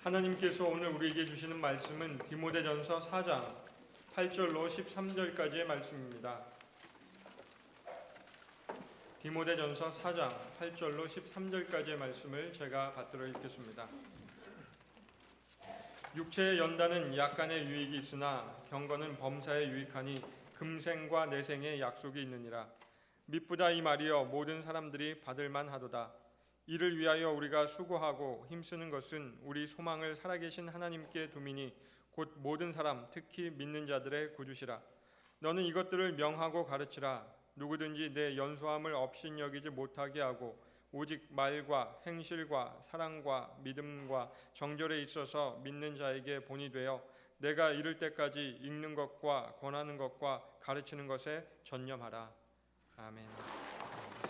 하나님께서 오늘 우리에게 주시는 말씀은 디모데전서 4장 8절로 13절까지의 말씀입니다. 디모데전서 4장 8절로 13절까지의 말씀을 제가 받들어 읽겠습니다. 육체의 연단은 약간의 유익이 있으나 경건은 범사에 유익하니 금생과 내생의 약속이 있느니라. 미쁘다 이 말이여 모든 사람들이 받을만 하도다. 이를 위하여 우리가 수고하고 힘쓰는 것은 우리 소망을 살아계신 하나님께 두미니 곧 모든 사람 특히 믿는 자들의 구주시라. 너는 이것들을 명하고 가르치라. 누구든지 내 연소함을 업신여기지 못하게 하고 오직 말과 행실과 사랑과 믿음과 정절에 있어서 믿는 자에게 본이 되어 내가 이를 때까지 읽는 것과 권하는 것과 가르치는 것에 전념하라. 아멘.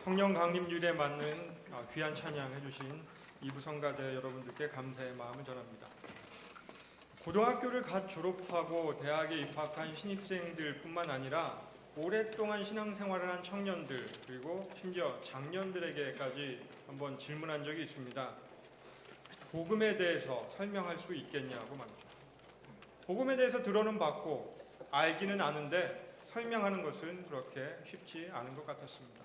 성령 강림률에 맞는 귀한 찬양 해주신 이부성가대 여러분들께 감사의 마음을 전합니다. 고등학교를 갓 졸업하고 대학에 입학한 신입생들 뿐만 아니라 오랫동안 신앙생활을 한 청년들 그리고 심지어 장년들에게까지 한번 질문한 적이 있습니다. 복음에 대해서 설명할 수 있겠냐고 말이죠. 복음에 대해서 들어는 봤고 알기는 아는데 설명하는 것은 그렇게 쉽지 않은 것 같았습니다.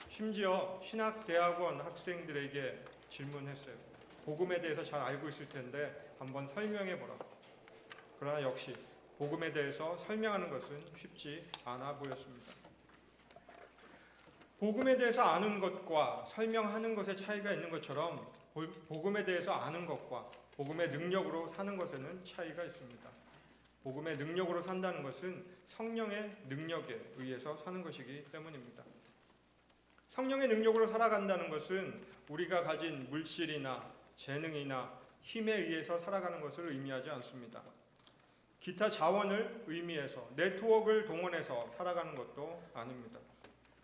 심지어 신학대학원 학생들에게 질문했어요. 복음에 대해서 잘 알고 있을 텐데 한번 설명해 보라고. 그러나 역시 복음에 대해서 설명하는 것은 쉽지 않아 보였습니다. 복음에 대해서 아는 것과 설명하는 것에 차이가 있는 것처럼 복음에 대해서 아는 것과 복음의 능력으로 사는 것에는 차이가 있습니다. 복음의 능력으로 산다는 것은 성령의 능력에 의해서 사는 것이기 때문입니다. 성령의 능력으로 살아간다는 것은 우리가 가진 물질이나 재능이나 힘에 의해서 살아가는 것을 의미하지 않습니다. 기타 자원을 의미해서 네트워크를 동원해서 살아가는 것도 아닙니다.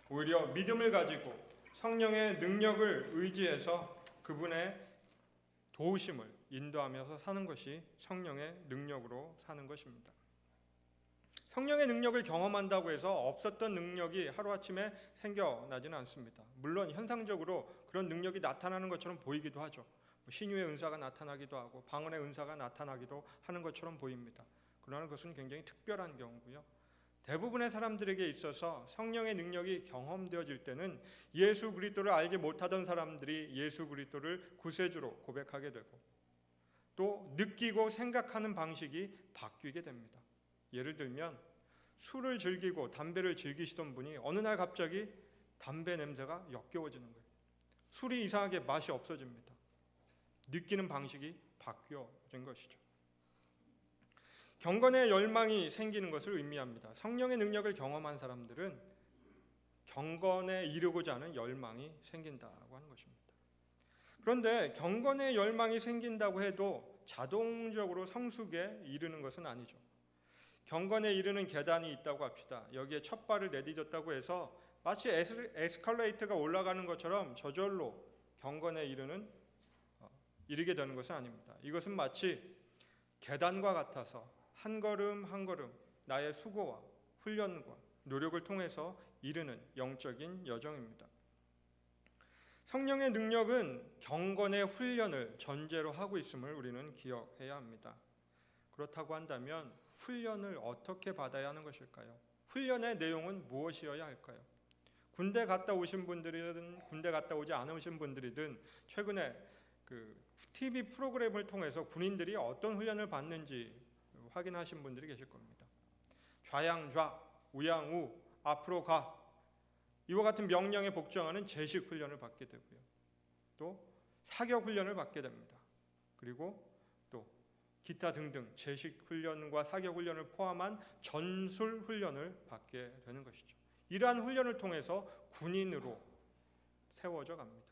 오히려 믿음을 가지고 성령의 능력을 의지해서 그분의 도우심을 인도하면서 사는 것이 성령의 능력으로 사는 것입니다. 성령의 능력을 경험한다고 해서 없었던 능력이 하루아침에 생겨나지는 않습니다. 물론 현상적으로 그런 능력이 나타나는 것처럼 보이기도 하죠. 신유의 은사가 나타나기도 하고 방언의 은사가 나타나기도 하는 것처럼 보입니다. 그러나 그것은 굉장히 특별한 경우고요. 대부분의 사람들에게 있어서 성령의 능력이 경험되어질 때는 예수 그리스도를 알지 못하던 사람들이 예수 그리스도를 구세주로 고백하게 되고 또 느끼고 생각하는 방식이 바뀌게 됩니다. 예를 들면 술을 즐기고 담배를 즐기시던 분이 어느 날 갑자기 담배 냄새가 역겨워지는 거예요. 술이 이상하게 맛이 없어집니다. 느끼는 방식이 바뀌어진 것이죠. 경건의 열망이 생기는 것을 의미합니다. 성령의 능력을 경험한 사람들은 경건에 이르고자 하는 열망이 생긴다고 하는 것입니다. 그런데 경건의 열망이 생긴다고 해도 자동적으로 성숙에 이르는 것은 아니죠. 경건에 이르는 계단이 있다고 합시다. 여기에 첫 발을 내딛었다고 해서 마치 에스컬레이터가 올라가는 것처럼 저절로 경건에 이르게 되는 것은 아닙니다. 이것은 마치 계단과 같아서 한 걸음 한 걸음 나의 수고와 훈련과 노력을 통해서 이르는 영적인 여정입니다. 성령의 능력은 경건의 훈련을 전제로 하고 있음을 우리는 기억해야 합니다. 그렇다고 한다면 훈련을 어떻게 받아야 하는 것일까요? 훈련의 내용은 무엇이어야 할까요? 군대 갔다 오신 분들이든 군대 갔다 오지 않으신 분들이든 최근에 TV 프로그램을 통해서 군인들이 어떤 훈련을 받는지 확인하신 분들이 계실 겁니다. 좌양좌, 우양우, 앞으로 가 이와 같은 명령에 복종하는 제식 훈련을 받게 되고요. 또 사격 훈련을 받게 됩니다. 그리고 또 기타 등등 제식 훈련과 사격 훈련을 포함한 전술 훈련을 받게 되는 것이죠. 이러한 훈련을 통해서 군인으로 세워져 갑니다.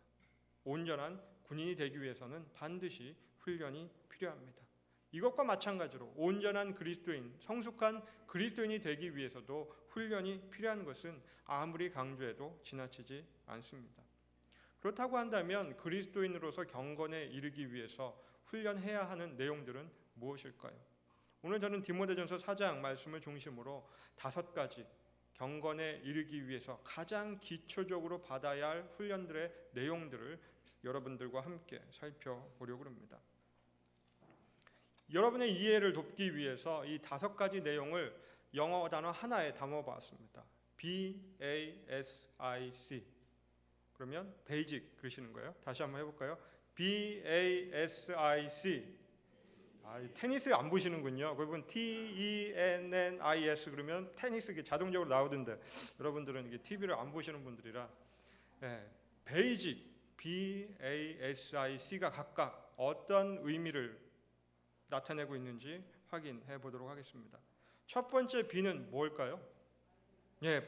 온전한 군인이 되기 위해서는 반드시 훈련이 필요합니다. 이것과 마찬가지로 온전한 그리스도인, 성숙한 그리스도인이 되기 위해서도 훈련이 필요한 것은 아무리 강조해도 지나치지 않습니다. 그렇다고 한다면 그리스도인으로서 경건에 이르기 위해서 훈련해야 하는 내용들은 무엇일까요? 오늘 저는 디모데전서 4장 말씀을 중심으로 5가지 경건에 이르기 위해서 가장 기초적으로 받아야 할 훈련들의 내용들을 여러분들과 함께 살펴보려고 합니다. 여러분의 이해를 돕기 위해서 이 5가지 내용을 영어 단어 하나에 담아봤습니다. BASIC. 그러면 베이직 그러시는 거예요. 다시 한번 해볼까요? BASIC. 테니스 안 보시는군요. 그분 TENNIS 그러면 테니스 이게 자동적으로 나오던데 여러분들은 이게 TV를 안 보시는 분들이라 베이직, BASIC가 각각 어떤 의미를 나타내고 있는지 확인해 보도록 하겠습니다. 첫 번째 B는 뭘까요?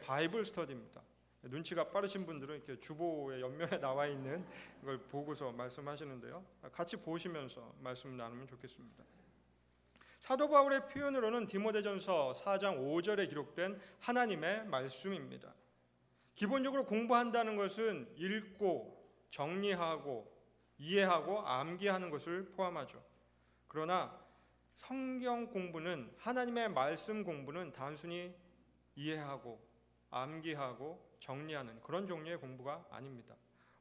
바이블 스터디입니다. 눈치가 빠르신 분들은 이렇게 주보의 옆면에 나와 있는 걸 보고서 말씀하시는데요. 같이 보시면서 말씀 나누면 좋겠습니다. 사도 바울의 표현으로는 디모데전서 4장 5절에 기록된 하나님의 말씀입니다. 기본적으로 공부한다는 것은 읽고 정리하고 이해하고 암기하는 것을 포함하죠. 그러나 성경 공부는, 하나님의 말씀 공부는 단순히 이해하고 암기하고 정리하는 그런 종류의 공부가 아닙니다.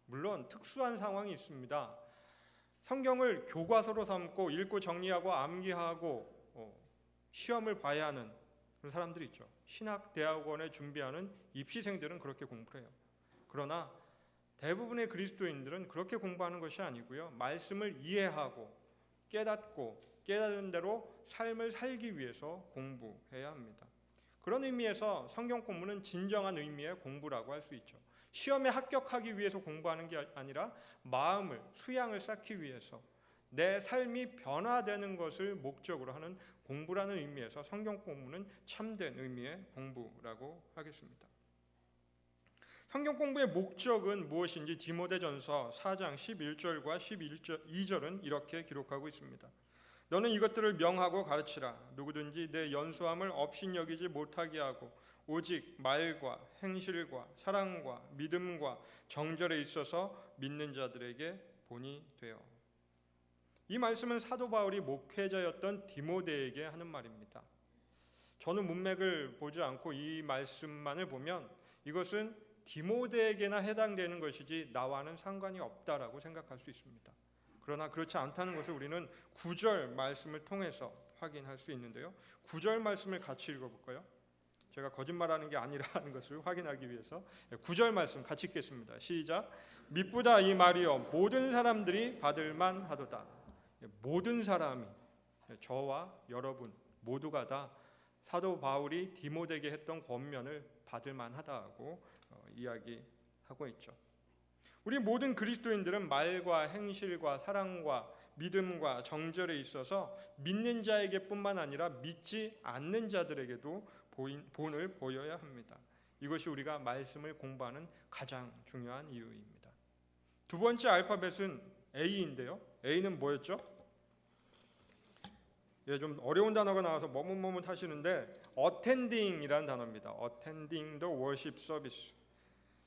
물론 특수한 상황이 있습니다. 성경을 교과서로 삼고 읽고 정리하고 암기하고 시험을 봐야 하는 그런 사람들이 있죠. 신학대학원에 준비하는 입시생들은 그렇게 공부를 해요. 그러나 대부분의 그리스도인들은 그렇게 공부하는 것이 아니고요. 말씀을 이해하고 깨닫는 대로 삶을 살기 위해서 공부해야 합니다. 그런 의미에서 성경 공부는 진정한 의미의 공부라고 할 수 있죠. 시험에 합격하기 위해서 공부하는 게 아니라 마음을, 수양을 쌓기 위해서 내 삶이 변화되는 것을 목적으로 하는 공부라는 의미에서 성경 공부는 참된 의미의 공부라고 하겠습니다. 성경 공부의 목적은 무엇인지 디모데전서 4장 11절과 12절은 이렇게 기록하고 있습니다. 너는 이것들을 명하고 가르치라. 누구든지 내 연수함을 업신여기지 못하게 하고 오직 말과 행실과 사랑과 믿음과 정절에 있어서 믿는 자들에게 본이 되어. 이 말씀은 사도 바울이 목회자였던 디모데에게 하는 말입니다. 저는 문맥을 보지 않고 이 말씀만을 보면 이것은 디모데에게나 해당되는 것이지 나와는 상관이 없다라고 생각할 수 있습니다. 그러나 그렇지 않다는 것을 우리는 9절 말씀을 통해서 확인할 수 있는데요. 9절 말씀을 같이 읽어볼까요? 제가 거짓말하는 게 아니라는 것을 확인하기 위해서 9절 말씀 같이 읽겠습니다. 시작. 미쁘다 이 말이여 모든 사람들이 받을만 하도다. 모든 사람이, 저와 여러분 모두가 다 사도 바울이 디모데에게 했던 권면을 받을만 하다고 이야기하고 있죠. 우리 모든 그리스도인들은 말과 행실과 사랑과 믿음과 정절에 있어서 믿는 자에게뿐만 아니라 믿지 않는 자들에게도 본을 보여야 합니다. 이것이 우리가 말씀을 공부하는 가장 중요한 이유입니다. 두 번째 알파벳은 A인데요. A는 뭐였죠? 좀 어려운 단어가 나와서 머뭇머뭇하시는데 attending이라는 단어입니다. attending the worship service.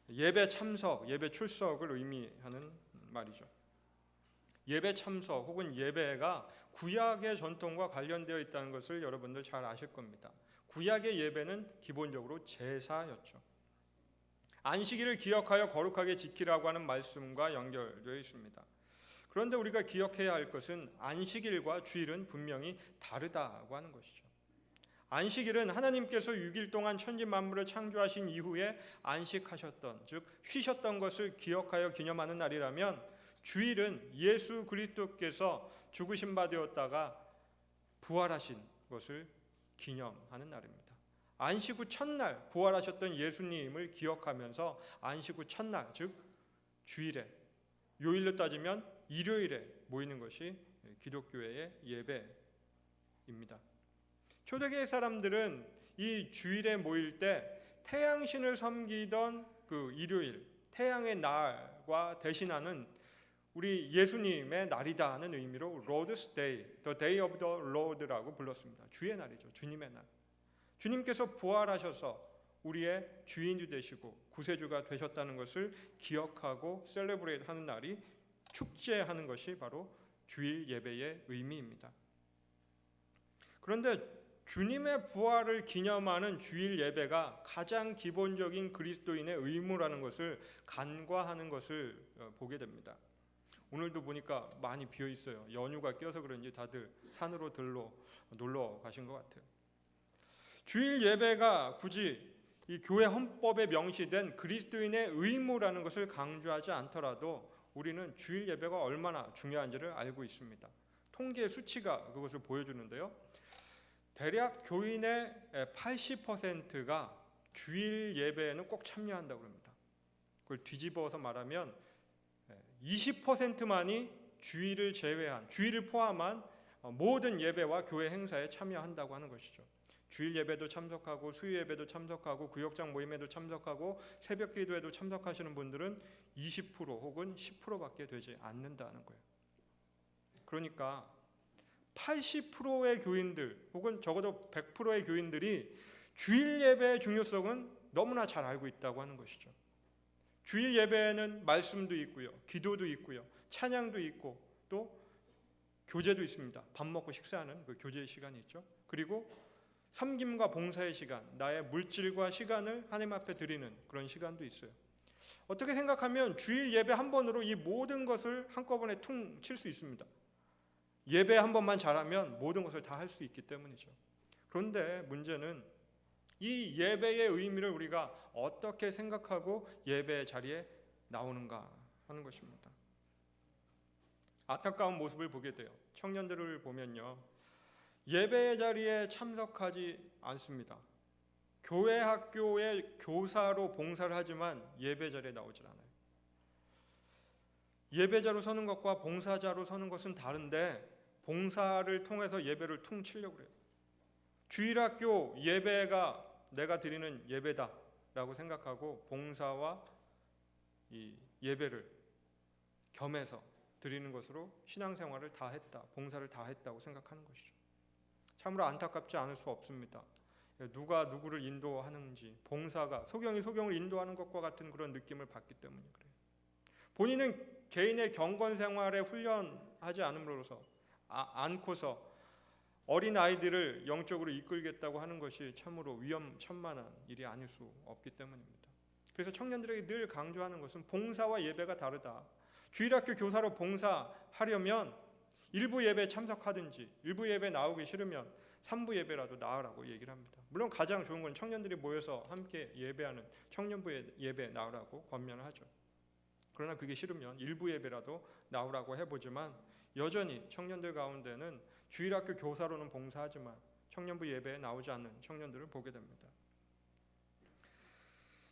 예배 참석, 예배 출석을 의미하는 말이죠. 예배 참석 혹은 예배가 구약의 전통과 관련되어 있다는 것을 여러분들 잘 아실 겁니다. 구약의 예배는 기본적으로 제사였죠. 안식일을 기억하여 거룩하게 지키라고 하는 말씀과 연결되어 있습니다. 그런데 우리가 기억해야 할 것은 안식일과 주일은 분명히 다르다고 하는 것이죠. 안식일은 하나님께서 6일 동안 천지 만물을 창조하신 이후에 안식하셨던, 즉 쉬셨던 것을 기억하여 기념하는 날이라면, 주일은 예수 그리스도께서 죽으신 바 되었다가 부활하신 것을 기념하는 날입니다. 안식 후 첫날 부활하셨던 예수님을 기억하면서 안식 후 첫날, 즉 주일에, 요일로 따지면 일요일에 모이는 것이 기독교의 예배입니다. 초대교회 사람들은 이 주일에 모일 때 태양신을 섬기던 그 일요일, 태양의 날과 대신하는 우리 예수님의 날이다 하는 의미로 Lord's Day, The Day of the Lord라고 불렀습니다. 주의 날이죠. 주님의 날. 주님께서 부활하셔서 우리의 주인이 되시고 구세주가 되셨다는 것을 기억하고 셀레브레이트 하는 날이, 축제하는 것이 바로 주일 예배의 의미입니다. 그런데 주님의 부활을 기념하는 주일 예배가 가장 기본적인 그리스도인의 의무라는 것을 간과하는 것을 보게 됩니다. 오늘도 보니까 많이 비어 있어요. 연휴가 껴서 그런지 다들 산으로 들러 놀러 가신 것 같아요. 주일 예배가 굳이 이 교회 헌법에 명시된 그리스도인의 의무라는 것을 강조하지 않더라도 우리는 주일 예배가 얼마나 중요한지를 알고 있습니다. 통계 수치가 그것을 보여주는데요. 대략 교인의 80%가 주일 예배에는 꼭 참여한다고 합니다. 그걸 뒤집어서 말하면 20%만이 주일을 제외한, 주일을 포함한 모든 예배와 교회 행사에 참여한다고 하는 것이죠. 주일 예배도 참석하고 수요 예배도 참석하고 구역장 모임에도 참석하고 새벽 기도에도 참석하시는 분들은 20% 혹은 10%밖에 되지 않는다는 거예요. 그러니까 80%의 교인들 혹은 적어도 100%의 교인들이 주일 예배의 중요성은 너무나 잘 알고 있다고 하는 것이죠. 주일 예배에는 말씀도 있고요, 기도도 있고요, 찬양도 있고 또 교제도 있습니다. 밥 먹고 식사하는 그 교제의 시간이 있죠. 그리고 섬김과 봉사의 시간, 나의 물질과 시간을 하나님 앞에 드리는 그런 시간도 있어요. 어떻게 생각하면 주일 예배 한 번으로 이 모든 것을 한꺼번에 퉁 칠 수 있습니다. 예배 한 번만 잘하면 모든 것을 다 할 수 있기 때문이죠. 그런데 문제는 이 예배의 의미를 우리가 어떻게 생각하고 예배의 자리에 나오는가 하는 것입니다. 안타까운 모습을 보게 돼요. 청년들을 보면요, 예배의 자리에 참석하지 않습니다. 교회 학교의 교사로 봉사를 하지만 예배 자리에 나오질 않아요. 예배자로 서는 것과 봉사자로 서는 것은 다른데 봉사를 통해서 예배를 퉁치려고 그래요. 주일학교 예배가 내가 드리는 예배다라고 생각하고 봉사와 이 예배를 겸해서 드리는 것으로 신앙생활을 다 했다, 봉사를 다 했다고 생각하는 것이죠. 참으로 안타깝지 않을 수 없습니다. 누가 누구를 인도하는지, 봉사가 소경이 소경을 인도하는 것과 같은 그런 느낌을 받기 때문에 그래요. 본인은 개인의 경건 생활에 훈련하지 않음으로써 않고서 어린 아이들을 영적으로 이끌겠다고 하는 것이 참으로 위험천만한 일이 아닐 수 없기 때문입니다. 그래서 청년들에게 늘 강조하는 것은 봉사와 예배가 다르다. 주일학교 교사로 봉사하려면 일부 예배에 참석하든지 일부 예배에 나오기 싫으면 3부 예배라도 나으라고 얘기를 합니다. 물론 가장 좋은 건 청년들이 모여서 함께 예배하는 청년부 예배에 나으라고 권면을 하죠. 그러나 그게 싫으면 일부 예배라도 나오라고 해보지만 여전히 청년들 가운데는 주일학교 교사로는 봉사하지만 청년부 예배에 나오지 않는 청년들을 보게 됩니다.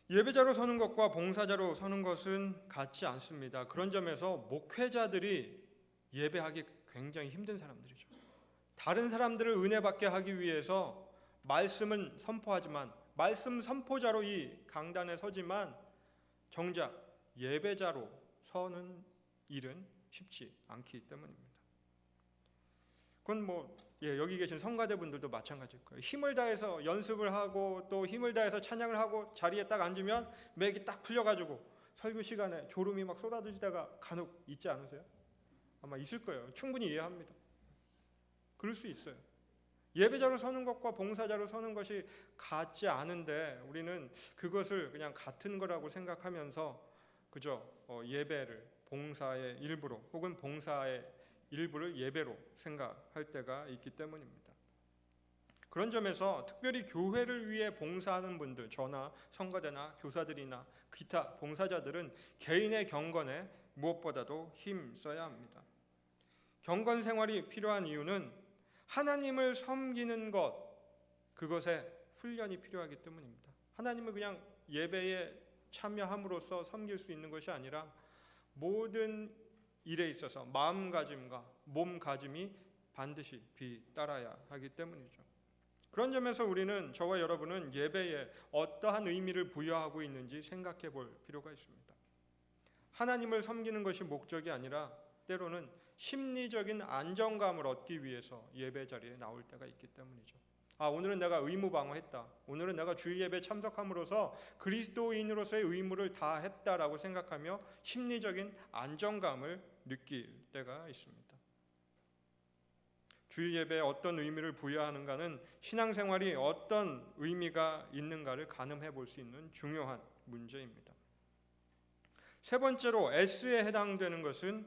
예배자로 서는 것과 봉사자로 서는 것은 같지 않습니다. 그런 점에서 목회자들이 예배하기 굉장히 힘든 사람들이죠. 다른 사람들을 은혜받게 하기 위해서 말씀은 선포하지만 말씀 선포자로 이 강단에 서지만 정작 예배자로 서는 일은 쉽지 않기 때문입니다. 그건 여기 계신 성가대분들도 마찬가지일 거예요. 힘을 다해서 연습을 하고 또 힘을 다해서 찬양을 하고 자리에 딱 앉으면 맥이 딱 풀려가지고 설교 시간에 졸음이 막 쏟아지다가 간혹 있지 않으세요? 아마 있을 거예요. 충분히 이해합니다. 그럴 수 있어요. 예배자로 서는 것과 봉사자로 서는 것이 같지 않은데 우리는 그것을 그냥 같은 거라고 생각하면서 그저 예배를 봉사의 일부로 혹은 봉사의 일부를 예배로 생각할 때가 있기 때문입니다. 그런 점에서 특별히 교회를 위해 봉사하는 분들, 저나 성가대나 교사들이나 기타 봉사자들은 개인의 경건에 무엇보다도 힘써야 합니다. 경건 생활이 필요한 이유는 하나님을 섬기는 것, 그것에 훈련이 필요하기 때문입니다. 하나님을 그냥 예배에 참여함으로써 섬길 수 있는 것이 아니라 모든 일에 있어서 마음가짐과 몸가짐이 반드시 뒤따라야 하기 때문이죠. 그런 점에서 우리는, 저와 여러분은 예배에 어떠한 의미를 부여하고 있는지 생각해 볼 필요가 있습니다. 하나님을 섬기는 것이 목적이 아니라 때로는 심리적인 안정감을 얻기 위해서 예배 자리에 나올 때가 있기 때문이죠. 오늘은 내가 의무방어했다. 오늘은 내가 주일 예배에 참석함으로써 그리스도인으로서의 의무를 다 했다라고 생각하며 심리적인 안정감을 느낄 때가 있습니다. 주일 예배에 어떤 의미를 부여하는가는 신앙생활이 어떤 의미가 있는가를 가늠해 볼 수 있는 중요한 문제입니다. 세 번째로 S에 해당되는 것은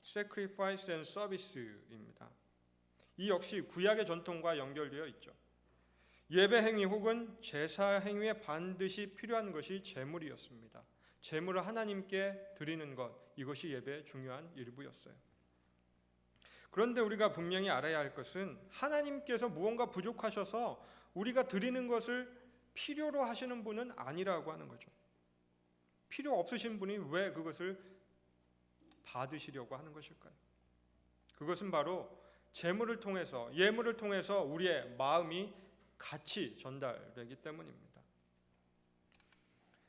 sacrifice and service입니다. 이 역시 구약의 전통과 연결되어 있죠. 예배 행위 혹은 제사 행위에 반드시 필요한 것이 제물이었습니다. 제물을 하나님께 드리는 것, 이것이 예배의 중요한 일부였어요. 그런데 우리가 분명히 알아야 할 것은 하나님께서 무언가 부족하셔서 우리가 드리는 것을 필요로 하시는 분은 아니라고 하는 거죠. 필요 없으신 분이 왜 그것을 받으시려고 하는 것일까요? 그것은 바로 제물을 통해서, 예물을 통해서 우리의 마음이 같이 전달되기 때문입니다.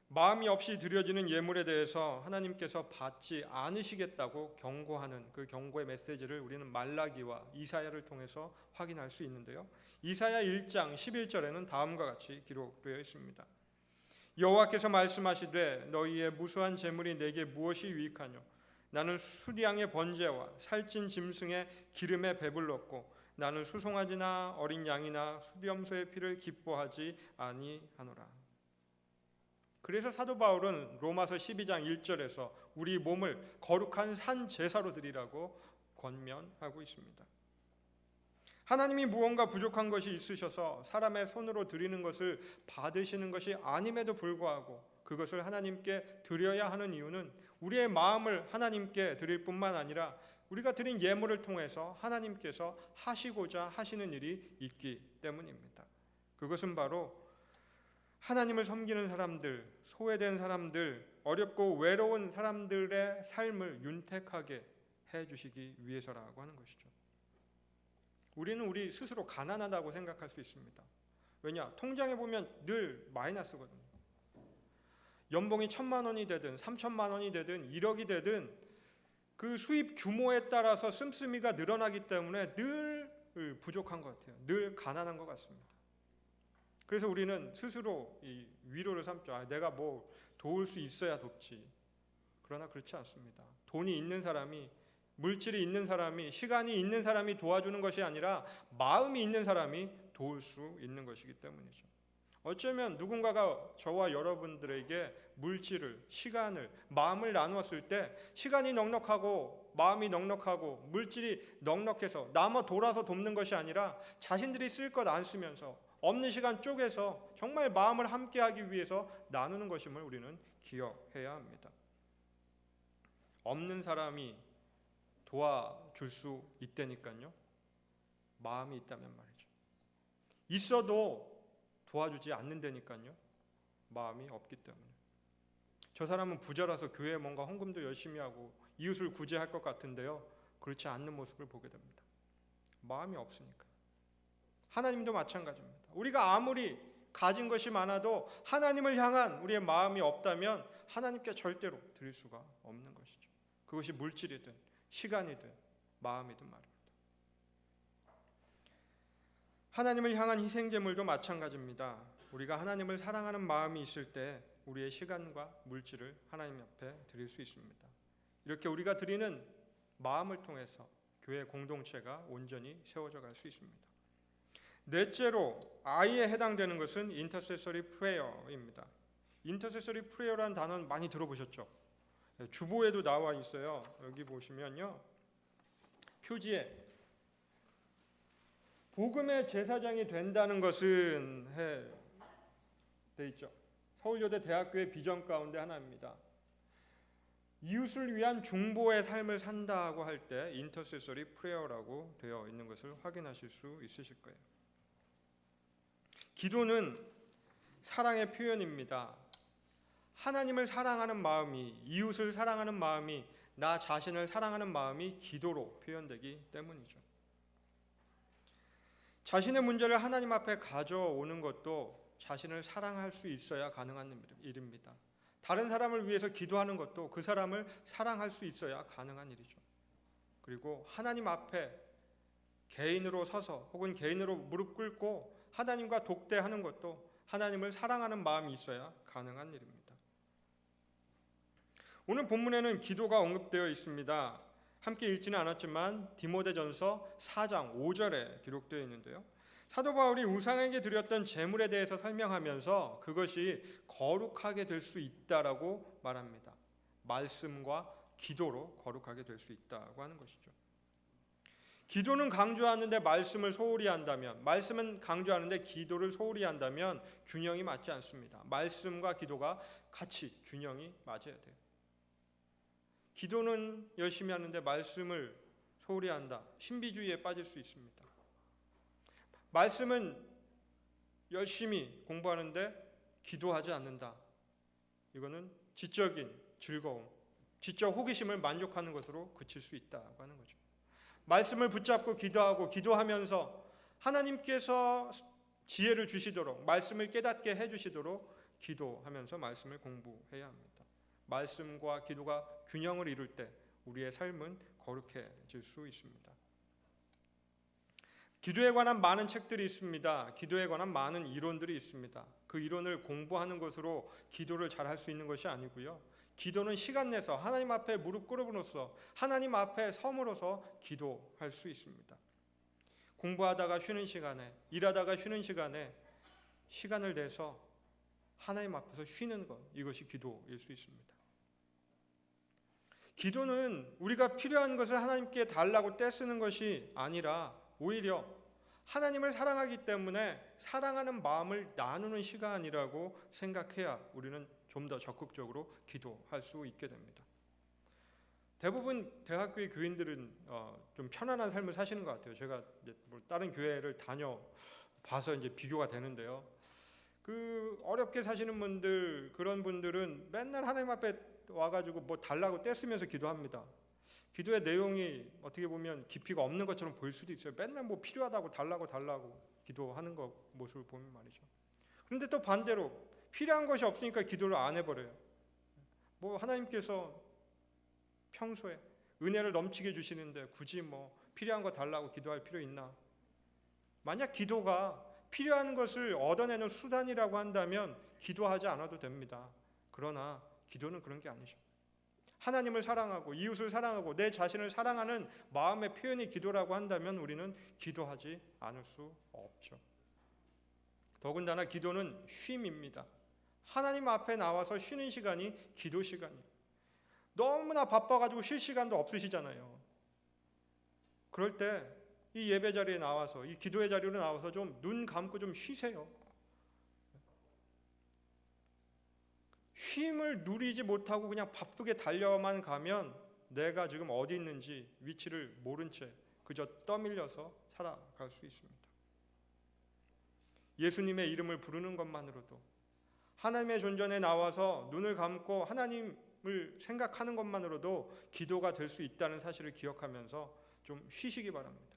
마음이 없이 드려지는 예물에 대해서 하나님께서 받지 않으시겠다고 경고하는 그 경고의 메시지를 우리는 말라기와 이사야를 통해서 확인할 수 있는데요. 이사야 1장 11절에는 다음과 같이 기록되어 있습니다. 여호와께서 말씀하시되 너희의 무수한 제물이 내게 무엇이 유익하뇨? 나는 수량의 번제와 살찐 짐승의 기름에 배불렀고 나는 수송아지나 어린 양이나 수렴소의 피를 기뻐하지 아니하노라. 그래서 사도 바울은 로마서 12장 1절에서 우리 몸을 거룩한 산 제사로 드리라고 권면하고 있습니다. 하나님이 무언가 부족한 것이 있으셔서 사람의 손으로 드리는 것을 받으시는 것이 아님에도 불구하고 그것을 하나님께 드려야 하는 이유는 우리의 마음을 하나님께 드릴 뿐만 아니라 우리가 드린 예물을 통해서 하나님께서 하시고자 하시는 일이 있기 때문입니다. 그것은 바로 하나님을 섬기는 사람들, 소외된 사람들, 어렵고 외로운 사람들의 삶을 윤택하게 해주시기 위해서라고 하는 것이죠. 우리는 우리 스스로 가난하다고 생각할 수 있습니다. 왜냐? 통장에 보면 늘 마이너스거든요. 연봉이 1,000만 원이 되든 3,000만 원이 되든 1억이 되든 그 수입 규모에 따라서 씀씀이가 늘어나기 때문에 늘 부족한 것 같아요. 늘 가난한 것 같습니다. 그래서 우리는 스스로 이 위로를 삼죠. 내가 뭐 도울 수 있어야 돕지. 그러나 그렇지 않습니다. 돈이 있는 사람이, 물질이 있는 사람이, 시간이 있는 사람이 도와주는 것이 아니라 마음이 있는 사람이 도울 수 있는 것이기 때문이죠. 어쩌면 누군가가 저와 여러분들에게 물질을, 시간을, 마음을 나누었을 때 시간이 넉넉하고 마음이 넉넉하고 물질이 넉넉해서 남아 돌아서 돕는 것이 아니라 자신들이 쓸 것 안 쓰면서 없는 시간 쪼개서 정말 마음을 함께하기 위해서 나누는 것임을 우리는 기억해야 합니다. 없는 사람이 도와줄 수 있다니까요. 마음이 있다면 말이죠. 있어도 도와주지 않는다니까요. 마음이 없기 때문에. 저 사람은 부자라서 교회에 뭔가 헌금도 열심히 하고 이웃을 구제할 것 같은데요. 그렇지 않는 모습을 보게 됩니다. 마음이 없으니까. 하나님도 마찬가지입니다. 우리가 아무리 가진 것이 많아도 하나님을 향한 우리의 마음이 없다면 하나님께 절대로 드릴 수가 없는 것이죠. 그것이 물질이든 시간이든 마음이든 말입니다. 하나님을 향한 희생제물도 마찬가지입니다. 우리가 하나님을 사랑하는 마음이 있을 때 우리의 시간과 물질을 하나님 앞에 드릴 수 있습니다. 이렇게 우리가 드리는 마음을 통해서 교회 공동체가 온전히 세워져 갈 수 있습니다. 넷째로 I에 해당되는 것은 intercessory prayer입니다. intercessory prayer라는 단어는 많이 들어보셨죠? 주보에도 나와 있어요. 여기 보시면요. 표지에 복음의 제사장이 된다는 것은 돼 있죠. 서울여대 대학교의 비전 가운데 하나입니다. 이웃을 위한 중보의 삶을 산다고 할 때 intercessory prayer라고 되어 있는 것을 확인하실 수 있으실 거예요. 기도는 사랑의 표현입니다. 하나님을 사랑하는 마음이, 이웃을 사랑하는 마음이, 나 자신을 사랑하는 마음이 기도로 표현되기 때문이죠. 자신의 문제를 하나님 앞에 가져오는 것도 자신을 사랑할 수 있어야 가능한 일입니다. 다른 사람을 위해서 기도하는 것도 그 사람을 사랑할 수 있어야 가능한 일이죠. 그리고 하나님 앞에 개인으로 서서 혹은 개인으로 무릎 꿇고 하나님과 독대하는 것도 하나님을 사랑하는 마음이 있어야 가능한 일입니다. 오늘 본문에는 기도가 언급되어 있습니다. 함께 읽지는 않았지만 디모데전서 4장 5절에 기록되어 있는데요. 사도 바울이 우상에게 드렸던 제물에 대해서 설명하면서 그것이 거룩하게 될 수 있다라고 말합니다. 말씀과 기도로 거룩하게 될 수 있다고 하는 것이죠. 기도는 강조하는데 말씀을 소홀히 한다면, 말씀은 강조하는데 기도를 소홀히 한다면 균형이 맞지 않습니다. 말씀과 기도가 같이 균형이 맞아야 돼요. 기도는 열심히 하는데 말씀을 소홀히 한다. 신비주의에 빠질 수 있습니다. 말씀은 열심히 공부하는데 기도하지 않는다. 이거는 지적인 즐거움, 지적 호기심을 만족하는 것으로 그칠 수 있다고 하는 거죠. 말씀을 붙잡고 기도하고 기도하면서 하나님께서 지혜를 주시도록, 말씀을 깨닫게 해주시도록 기도하면서 말씀을 공부해야 합니다. 말씀과 기도가 균형을 이룰 때 우리의 삶은 거룩해질 수 있습니다. 기도에 관한 많은 책들이 있습니다. 기도에 관한 많은 이론들이 있습니다. 그 이론을 공부하는 것으로 기도를 잘할 수 있는 것이 아니고요. 기도는 시간 내서 하나님 앞에 무릎 꿇음으로써 하나님 앞에 섬으로서 기도할 수 있습니다. 공부하다가 쉬는 시간에, 일하다가 쉬는 시간에 시간을 내서 하나님 앞에서 쉬는 것, 이것이 기도일 수 있습니다. 기도는 우리가 필요한 것을 하나님께 달라고 떼쓰는 것이 아니라 오히려 하나님을 사랑하기 때문에 사랑하는 마음을 나누는 시간이라고 생각해야 우리는 좀 더 적극적으로 기도할 수 있게 됩니다. 대부분 대학교의 교인들은 좀 편안한 삶을 사시는 것 같아요. 제가 다른 교회를 다녀봐서 이제 비교가 되는데요. 그 어렵게 사시는 분들, 그런 분들은 맨날 하나님 앞에 와가지고 뭐 달라고 떼쓰면서 기도합니다. 기도의 내용이 어떻게 보면 깊이가 없는 것처럼 보일 수도 있어요. 맨날 뭐 필요하다고 달라고 기도하는 거 모습을 보면 말이죠. 그런데 또 반대로 필요한 것이 없으니까 기도를 안 해버려요. 뭐 하나님께서 평소에 은혜를 넘치게 주시는데 굳이 뭐 필요한 거 달라고 기도할 필요 있나? 만약 기도가 필요한 것을 얻어내는 수단이라고 한다면 기도하지 않아도 됩니다. 그러나 기도는 그런 게 아니죠. 하나님을 사랑하고 이웃을 사랑하고 내 자신을 사랑하는 마음의 표현이 기도라고 한다면 우리는 기도하지 않을 수 없죠. 더군다나 기도는 쉼입니다. 하나님 앞에 나와서 쉬는 시간이 기도 시간이에요. 너무나 바빠가지고 쉴 시간도 없으시잖아요. 그럴 때 이 예배 자리에 나와서, 이 기도의 자리로 나와서 좀 눈 감고 좀 쉬세요. 쉼을 누리지 못하고 그냥 바쁘게 달려만 가면 내가 지금 어디 있는지 위치를 모른 채 그저 떠밀려서 살아갈 수 있습니다. 예수님의 이름을 부르는 것만으로도, 하나님의 존전에 나와서 눈을 감고 하나님을 생각하는 것만으로도 기도가 될 수 있다는 사실을 기억하면서 좀 쉬시기 바랍니다.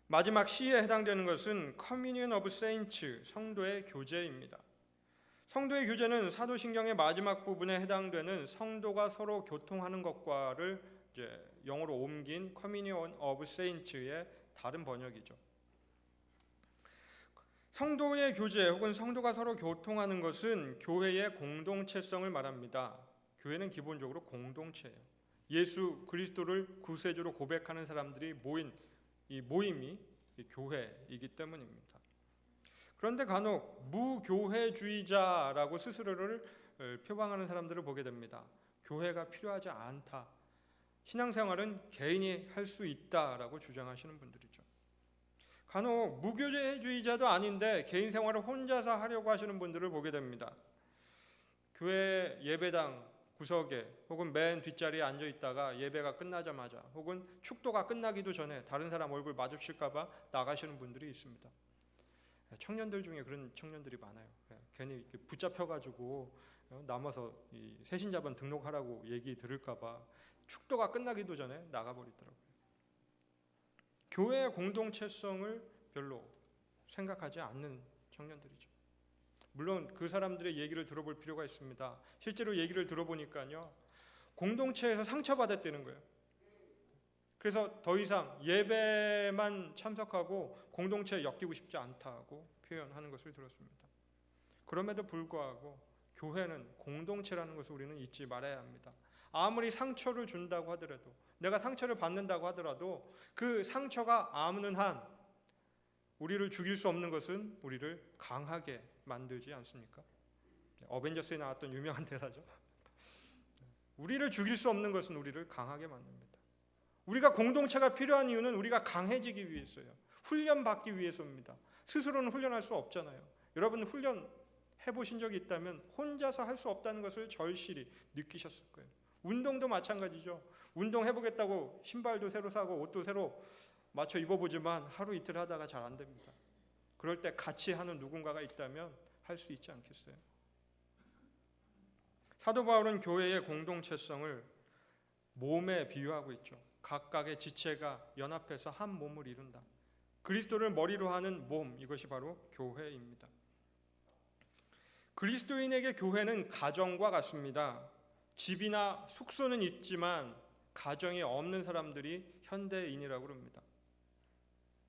마지막 시에 해당되는 것은 Communion of Saints, 성도의 교제입니다. 성도의 교제는 사도신경의 마지막 부분에 해당되는 성도가 서로 교통하는 것과를 이제 영어로 옮긴 Communion of Saints의 다른 번역이죠. 성도의 교제 혹은 성도가 서로 교통하는 것은 교회의 공동체성을 말합니다. 교회는 기본적으로 공동체예요. 예수 그리스도를 구세주로 고백하는 사람들이 모인 이 모임이 교회이기 때문입니다. 그런데 간혹 무교회주의자라고 스스로를 표방하는 사람들을 보게 됩니다. 교회가 필요하지 않다. 신앙생활은 개인이 할 수 있다라고 주장하시는 분들이죠. 간혹 무교회주의자도 아닌데 개인 생활을 혼자서 하려고 하시는 분들을 보게 됩니다. 교회 예배당 구석에 혹은 맨 뒷자리에 앉아 있다가 예배가 끝나자마자 혹은 축도가 끝나기도 전에 다른 사람 얼굴 마주칠까 봐 나가시는 분들이 있습니다. 청년들 중에 그런 청년들이 많아요. 괜히 붙잡혀가지고 남아서 이 새신자반 등록하라고 얘기 들을까 봐 축도가 끝나기도 전에 나가버리더라고요. 교회의 공동체성을 별로 생각하지 않는 청년들이죠. 물론 그 사람들의 얘기를 들어볼 필요가 있습니다. 실제로 얘기를 들어보니까요, 공동체에서 상처받았다는 거예요. 그래서 더 이상 예배만 참석하고 공동체에 엮이고 싶지 않다고 표현하는 것을 들었습니다. 그럼에도 불구하고 교회는 공동체라는 것을 우리는 잊지 말아야 합니다. 아무리 상처를 준다고 하더라도, 내가 상처를 받는다고 하더라도 그 상처가 아무는 한 우리를 죽일 수 없는 것은 우리를 강하게 만들지 않습니까? 어벤져스에 나왔던 유명한 대사죠. 우리를 죽일 수 없는 것은 우리를 강하게 만듭니다. 우리가 공동체가 필요한 이유는 우리가 강해지기 위해서요. 훈련받기 위해서입니다. 스스로는 훈련할 수 없잖아요. 여러분 훈련 해보신 적이 있다면 혼자서 할 수 없다는 것을 절실히 느끼셨을 거예요. 운동도 마찬가지죠. 운동해보겠다고 신발도 새로 사고 옷도 새로 맞춰 입어보지만 하루 이틀 하다가 잘 안 됩니다. 그럴 때 같이 하는 누군가가 있다면 할 수 있지 않겠어요? 사도 바울은 교회의 공동체성을 몸에 비유하고 있죠. 각각의 지체가 연합해서 한 몸을 이룬다. 그리스도를 머리로 하는 몸, 이것이 바로 교회입니다. 그리스도인에게 교회는 가정과 같습니다. 집이나 숙소는 있지만 가정이 없는 사람들이 현대인이라고 합니다.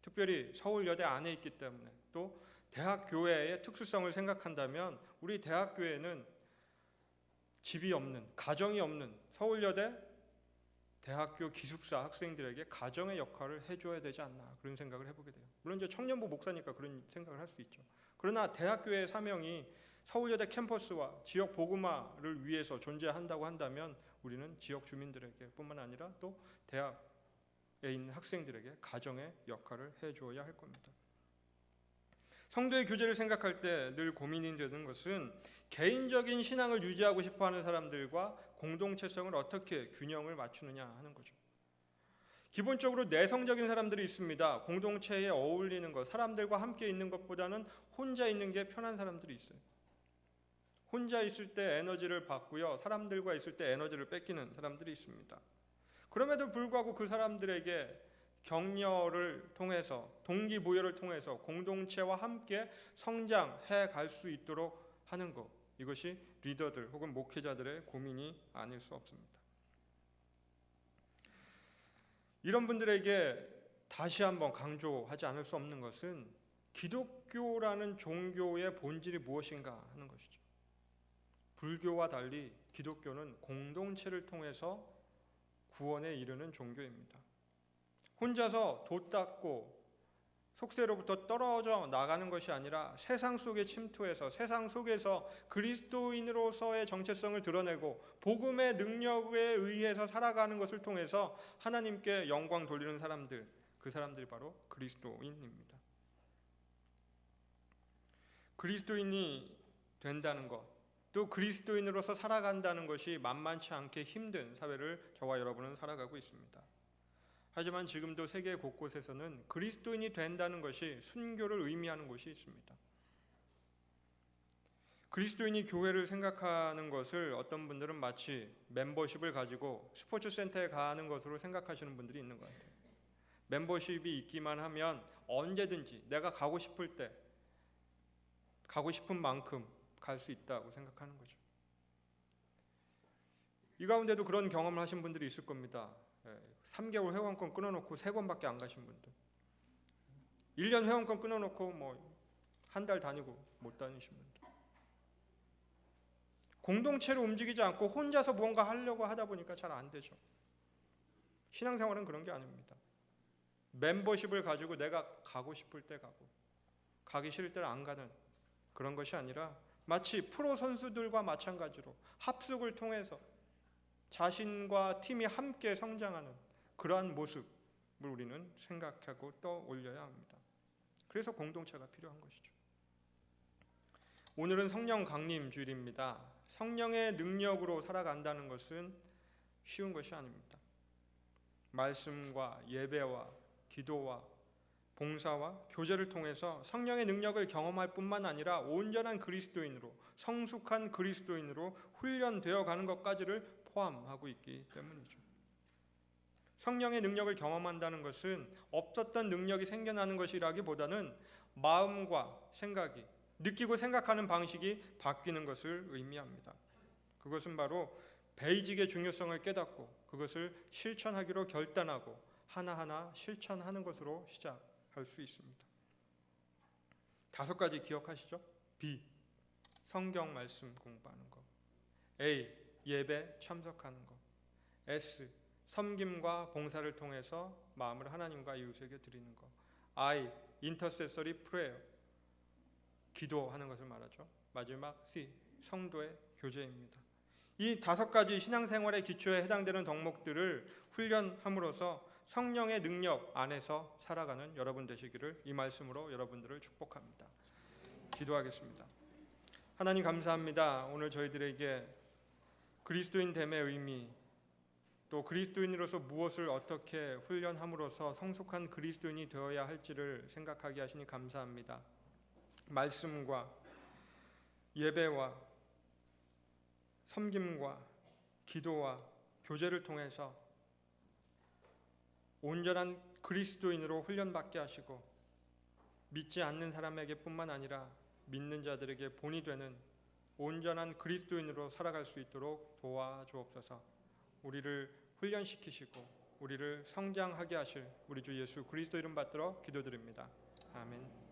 특별히 서울여대 안에 있기 때문에, 또 대학교회의 특수성을 생각한다면 우리 대학교회는 집이 없는, 가정이 없는 서울여대 대학교 기숙사 학생들에게 가정의 역할을 해줘야 되지 않나, 그런 생각을 해보게 돼요. 물론 이제 청년부 목사니까 그런 생각을 할 수 있죠. 그러나 대학교의 사명이 서울여대 캠퍼스와 지역 복음화를 위해서 존재한다고 한다면 우리는 지역 주민들에게 뿐만 아니라 또 대학에 있는 학생들에게 가정의 역할을 해줘야 할 겁니다. 성도의 교제를 생각할 때 늘 고민이 되는 것은 개인적인 신앙을 유지하고 싶어하는 사람들과 공동체성을 어떻게 균형을 맞추느냐 하는 거죠. 기본적으로 내성적인 사람들이 있습니다. 공동체에 어울리는 것, 사람들과 함께 있는 것보다는 혼자 있는 게 편한 사람들이 있어요. 혼자 있을 때 에너지를 받고요, 사람들과 있을 때 에너지를 뺏기는 사람들이 있습니다. 그럼에도 불구하고 그 사람들에게 격려를 통해서, 동기부여를 통해서 공동체와 함께 성장해 갈 수 있도록 하는 것, 이것이 리더들 혹은 목회자들의 고민이 아닐 수 없습니다. 이런 분들에게 다시 한번 강조하지 않을 수 없는 것은 기독교라는 종교의 본질이 무엇인가 하는 것이죠. 불교와 달리 기독교는 공동체를 통해서 구원에 이르는 종교입니다. 혼자서 돛 닦고 속세로부터 떨어져 나가는 것이 아니라 세상 속에 침투해서 세상 속에서 그리스도인으로서의 정체성을 드러내고 복음의 능력에 의해서 살아가는 것을 통해서 하나님께 영광 돌리는 사람들, 그 사람들이 바로 그리스도인입니다. 그리스도인이 된다는 것, 또 그리스도인으로서 살아간다는 것이 만만치 않게 힘든 사회를 저와 여러분은 살아가고 있습니다. 하지만 지금도 세계 곳곳에서는 그리스도인이 된다는 것이 순교를 의미하는 곳이 있습니다. 그리스도인이 교회를 생각하는 것을 어떤 분들은 마치 멤버십을 가지고 스포츠 센터에 가는 것으로 생각하시는 분들이 있는 것 같아요. 멤버십이 있기만 하면 언제든지 내가 가고 싶을 때 가고 싶은 만큼 갈 수 있다고 생각하는 거죠. 이 가운데도 그런 경험을 하신 분들이 있을 겁니다. 3개월 회원권 끊어놓고 3번밖에 안 가신 분들, 1년 회원권 끊어놓고 한 달 다니고 못 다니신 분들, 공동체로 움직이지 않고 혼자서 무언가 하려고 하다 보니까 잘 안 되죠. 신앙생활은 그런 게 아닙니다. 멤버십을 가지고 내가 가고 싶을 때 가고 가기 싫을 때는 안 가는 그런 것이 아니라 마치 프로 선수들과 마찬가지로 합숙을 통해서 자신과 팀이 함께 성장하는 그러한 모습을 우리는 생각하고 떠올려야 합니다. 그래서 공동체가 필요한 것이죠. 오늘은 성령 강림 주일입니다. 성령의 능력으로 살아간다는 것은 쉬운 것이 아닙니다. 말씀과 예배와 기도와 봉사와 교제를 통해서 성령의 능력을 경험할 뿐만 아니라 온전한 그리스도인으로, 성숙한 그리스도인으로 훈련되어 가는 것까지를 포함하고 있기 때문이죠. 성령의 능력을 경험한다는 것은 없었던 능력이 생겨나는 것이라기보다는 마음과 생각이, 느끼고 생각하는 방식이 바뀌는 것을 의미합니다. 그것은 바로 베이직의 중요성을 깨닫고 그것을 실천하기로 결단하고 하나하나 실천하는 것으로 시작할 수 있습니다. 5가지 기억하시죠? B. 성경 말씀 공부하는 것. A. 예배 참석하는 것. S. 섬김과 봉사를 통해서 마음을 하나님과 이웃에게 드리는 것. I. intercessory prayer. 기도하는 것을 말하죠. 마지막 C. 성도의 교제입니다. 이 5가지 신앙생활의 기초에 해당되는 덕목들을 훈련함으로써 성령의 능력 안에서 살아가는 여러분 되시기를 이 말씀으로 여러분들을 축복합니다. 기도하겠습니다. 하나님 감사합니다. 오늘 저희들에게 그리스도인 됨의 의미, 또 그리스도인으로서 무엇을 어떻게 훈련함으로써 성숙한 그리스도인이 되어야 할지를 생각하게 하시니 감사합니다. 말씀과 예배와 섬김과 기도와 교제를 통해서 온전한 그리스도인으로 훈련받게 하시고 믿지 않는 사람에게 뿐만 아니라 믿는 자들에게 본이 되는 온전한 그리스도인으로 살아갈 수 있도록 도와주옵소서. 우리를 훈련시키시고 우리를 성장하게 하실 우리 주 예수 그리스도 이름 받들어 기도드립니다. 아멘.